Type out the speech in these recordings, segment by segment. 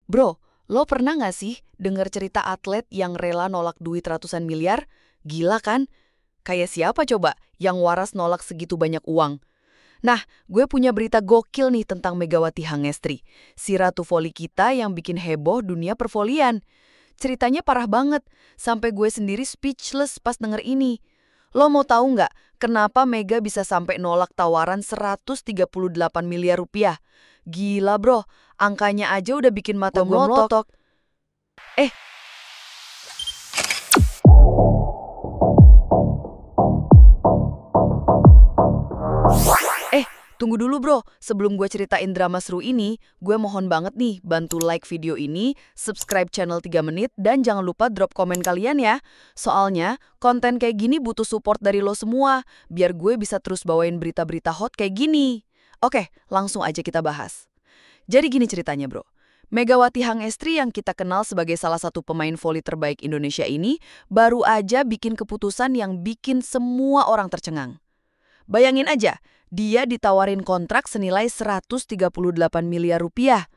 Bro, lo pernah nggak sih dengar cerita atlet yang rela nolak duit ratusan miliar? Gila kan? Kayak siapa coba yang waras nolak segitu banyak uang? Nah, gue punya berita gokil nih tentang Megawati Hangestri, si ratu voli kita yang bikin heboh dunia pervolian. Ceritanya parah banget, sampai gue sendiri speechless pas denger ini. Lo mau tahu nggak kenapa Mega bisa sampai nolak tawaran 138 miliar rupiah? Gila bro, angkanya aja udah bikin mata gue melotok. Eh, tunggu dulu bro, sebelum gue ceritain drama seru ini, gue mohon banget nih bantu like video ini, subscribe channel 3 menit, dan jangan lupa drop komen kalian ya. Soalnya, konten kayak gini butuh support dari lo semua, biar gue bisa terus bawain berita-berita hot kayak gini. Oke, langsung aja kita bahas. Jadi gini ceritanya bro. Megawati Hangestri yang kita kenal sebagai salah satu pemain voli terbaik Indonesia ini, baru aja bikin keputusan yang bikin semua orang tercengang. Bayangin aja, dia ditawarin kontrak senilai 138 miliar rupiah.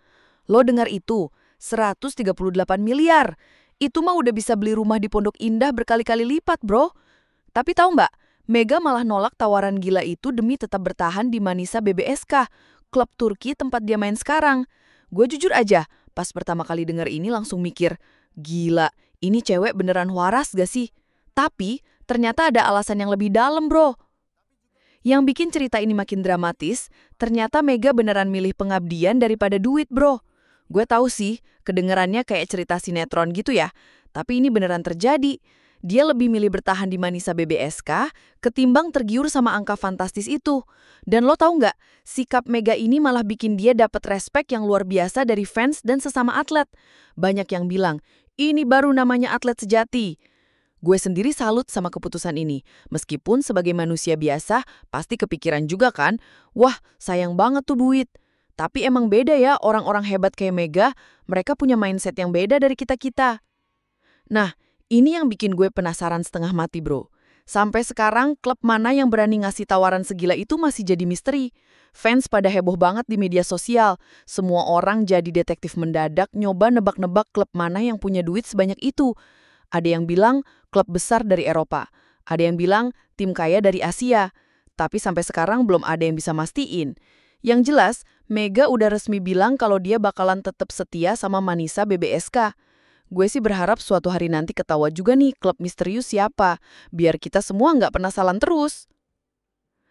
Lo dengar itu, 138 miliar. Itu mah udah bisa beli rumah di Pondok Indah berkali-kali lipat, bro. Tapi tahu mbak, Mega malah nolak tawaran gila itu demi tetap bertahan di Manisa BBSK, klub Turki tempat dia main sekarang. Gue jujur aja, pas pertama kali denger ini langsung mikir, gila, ini cewek beneran waras gak sih? Tapi, ternyata ada alasan yang lebih dalam, bro. Yang bikin cerita ini makin dramatis, ternyata Mega beneran milih pengabdian daripada duit, bro. Gue tahu sih, kedengerannya kayak cerita sinetron gitu ya. Tapi ini beneran terjadi. Dia lebih milih bertahan di Manisa BBSK ketimbang tergiur sama angka fantastis itu. Dan lo tahu nggak, sikap Mega ini malah bikin dia dapat respek yang luar biasa dari fans dan sesama atlet. Banyak yang bilang, ini baru namanya atlet sejati. Gue sendiri salut sama keputusan ini. Meskipun sebagai manusia biasa, pasti kepikiran juga kan, wah sayang banget tuh duit. Tapi emang beda ya orang-orang hebat kayak Mega, mereka punya mindset yang beda dari kita-kita. Nah, ini yang bikin gue penasaran setengah mati bro. Sampai sekarang, klub mana yang berani ngasih tawaran segila itu masih jadi misteri. Fans pada heboh banget di media sosial. Semua orang jadi detektif mendadak nyoba nebak-nebak klub mana yang punya duit sebanyak itu. Ada yang bilang klub besar dari Eropa, ada yang bilang tim kaya dari Asia, tapi sampai sekarang belum ada yang bisa mastiin. Yang jelas, Mega udah resmi bilang kalau dia bakalan tetap setia sama Manisa BBSK. Gue sih berharap suatu hari nanti ketawa juga nih klub misterius siapa, biar kita semua nggak penasaran terus.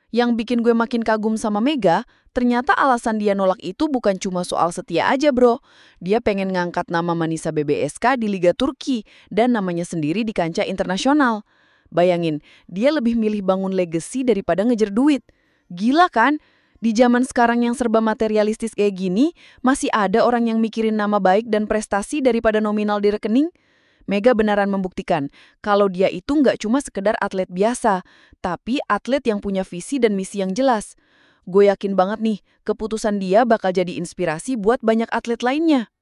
Yang bikin gue makin kagum sama Mega, ternyata alasan dia nolak itu bukan cuma soal setia aja bro. Dia pengen ngangkat nama Manisa BBSK di Liga Turki dan namanya sendiri di kancah internasional. Bayangin, dia lebih milih bangun legacy daripada ngejar duit. Gila kan? Di zaman sekarang yang serba materialistis kayak gini, masih ada orang yang mikirin nama baik dan prestasi daripada nominal di rekening? Mega beneran membuktikan kalau dia itu nggak cuma sekedar atlet biasa, tapi atlet yang punya visi dan misi yang jelas. Gue yakin banget nih, keputusan dia bakal jadi inspirasi buat banyak atlet lainnya.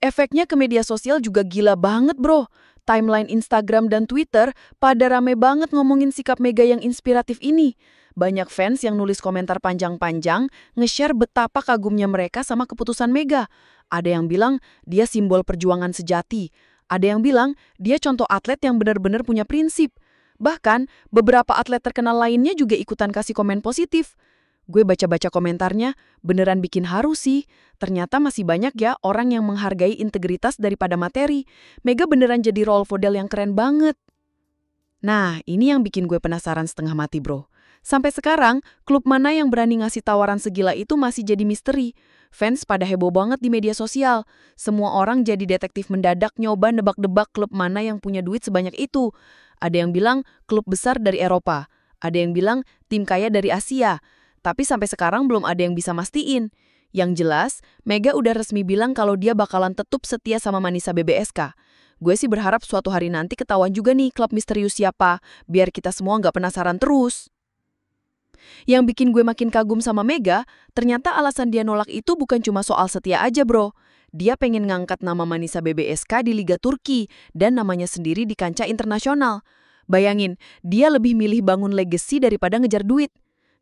Efeknya ke media sosial juga gila banget bro. Timeline Instagram dan Twitter pada rame banget ngomongin sikap Mega yang inspiratif ini. Banyak fans yang nulis komentar panjang-panjang, nge-share betapa kagumnya mereka sama keputusan Mega. Ada yang bilang dia simbol perjuangan sejati. Ada yang bilang dia contoh atlet yang benar-benar punya prinsip. Bahkan, beberapa atlet terkenal lainnya juga ikutan kasih komen positif. Gue baca-baca komentarnya, beneran bikin haru sih. Ternyata masih banyak ya orang yang menghargai integritas daripada materi. Mega beneran jadi role model yang keren banget. Nah, ini yang bikin gue penasaran setengah mati bro. Sampai sekarang, klub mana yang berani ngasih tawaran segila itu masih jadi misteri. Fans pada heboh banget di media sosial. Semua orang jadi detektif mendadak nyoba nebak-nebak klub mana yang punya duit sebanyak itu. Ada yang bilang klub besar dari Eropa. Ada yang bilang tim kaya dari Asia. Tapi sampai sekarang belum ada yang bisa mastiin. Yang jelas, Mega udah resmi bilang kalau dia bakalan tetap setia sama Manisa BBSK. Gue sih berharap suatu hari nanti ketahuan juga nih klub misterius siapa, biar kita semua nggak penasaran terus. Yang bikin gue makin kagum sama Mega, ternyata alasan dia nolak itu bukan cuma soal setia aja bro. Dia pengen ngangkat nama Manisa BBSK di Liga Turki dan namanya sendiri di kancah internasional. Bayangin, dia lebih milih bangun legacy daripada ngejar duit.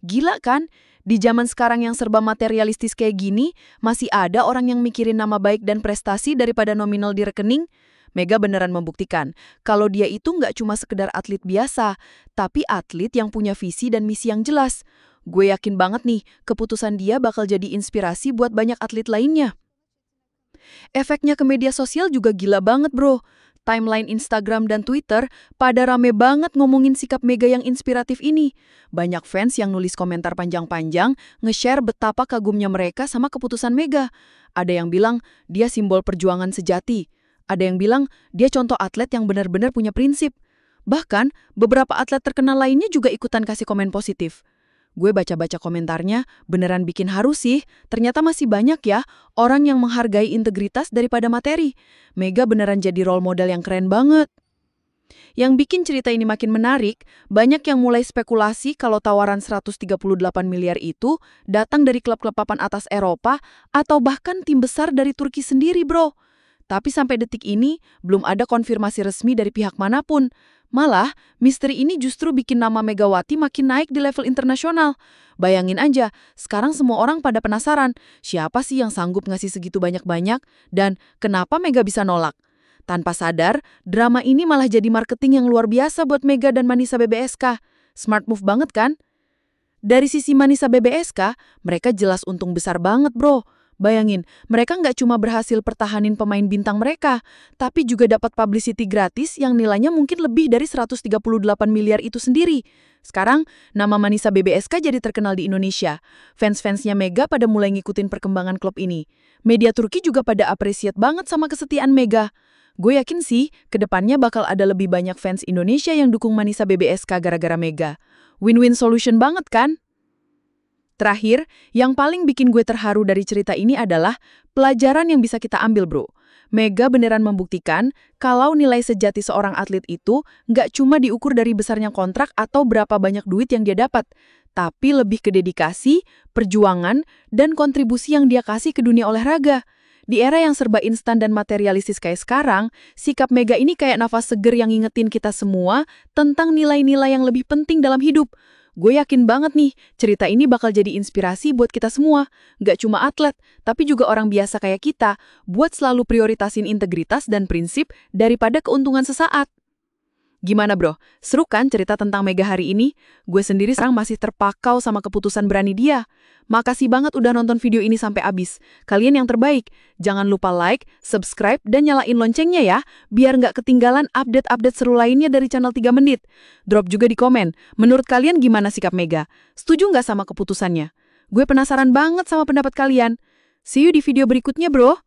Gila kan? Di zaman sekarang yang serba materialistis kayak gini, masih ada orang yang mikirin nama baik dan prestasi daripada nominal di rekening? Mega beneran membuktikan kalau dia itu nggak cuma sekedar atlet biasa, tapi atlet yang punya visi dan misi yang jelas. Gue yakin banget nih, keputusan dia bakal jadi inspirasi buat banyak atlet lainnya. Efeknya ke media sosial juga gila banget, bro. Timeline Instagram dan Twitter pada rame banget ngomongin sikap Mega yang inspiratif ini. Banyak fans yang nulis komentar panjang-panjang, nge-share betapa kagumnya mereka sama keputusan Mega. Ada yang bilang dia simbol perjuangan sejati. Ada yang bilang dia contoh atlet yang benar-benar punya prinsip. Bahkan, beberapa atlet terkenal lainnya juga ikutan kasih komen positif. Gue baca-baca komentarnya, beneran bikin haru sih. Ternyata masih banyak ya orang yang menghargai integritas daripada materi. Mega beneran jadi role model yang keren banget. Yang bikin cerita ini makin menarik, banyak yang mulai spekulasi kalau tawaran 138 miliar itu datang dari klub-klub papan atas Eropa atau bahkan tim besar dari Turki sendiri, bro. Tapi sampai detik ini, belum ada konfirmasi resmi dari pihak manapun. Malah, misteri ini justru bikin nama Megawati makin naik di level internasional. Bayangin aja, sekarang semua orang pada penasaran, siapa sih yang sanggup ngasih segitu banyak-banyak, dan kenapa Mega bisa nolak? Tanpa sadar, drama ini malah jadi marketing yang luar biasa buat Mega dan Manisa BBSK. Smart move banget kan? Dari sisi Manisa BBSK, mereka jelas untung besar banget, bro. Bayangin, mereka nggak cuma berhasil pertahanin pemain bintang mereka, tapi juga dapat publicity gratis yang nilainya mungkin lebih dari 138 miliar itu sendiri. Sekarang, nama Manisa BBSK jadi terkenal di Indonesia. Fans-fansnya Mega pada mulai ngikutin perkembangan klub ini. Media Turki juga pada appreciate banget sama kesetiaan Mega. Gue yakin sih, kedepannya bakal ada lebih banyak fans Indonesia yang dukung Manisa BBSK gara-gara Mega. Win-win solution banget kan? Terakhir, yang paling bikin gue terharu dari cerita ini adalah pelajaran yang bisa kita ambil, bro. Mega beneran membuktikan kalau nilai sejati seorang atlet itu nggak cuma diukur dari besarnya kontrak atau berapa banyak duit yang dia dapat, tapi lebih ke dedikasi, perjuangan, dan kontribusi yang dia kasih ke dunia olahraga. Di era yang serba instan dan materialistis kayak sekarang, sikap Mega ini kayak nafas seger yang ngingetin kita semua tentang nilai-nilai yang lebih penting dalam hidup. Gue yakin banget nih, cerita ini bakal jadi inspirasi buat kita semua. Nggak cuma atlet, tapi juga orang biasa kayak kita, buat selalu prioritasin integritas dan prinsip daripada keuntungan sesaat. Gimana bro? Seru kan cerita tentang Mega hari ini? Gue sendiri sekarang masih terpakau sama keputusan berani dia. Makasih banget udah nonton video ini sampai habis. Kalian yang terbaik. Jangan lupa like, subscribe, dan nyalain loncengnya ya, biar nggak ketinggalan update-update seru lainnya dari channel 3 Menit. Drop juga di komen, menurut kalian gimana sikap Mega? Setuju nggak sama keputusannya? Gue penasaran banget sama pendapat kalian. See you di video berikutnya bro.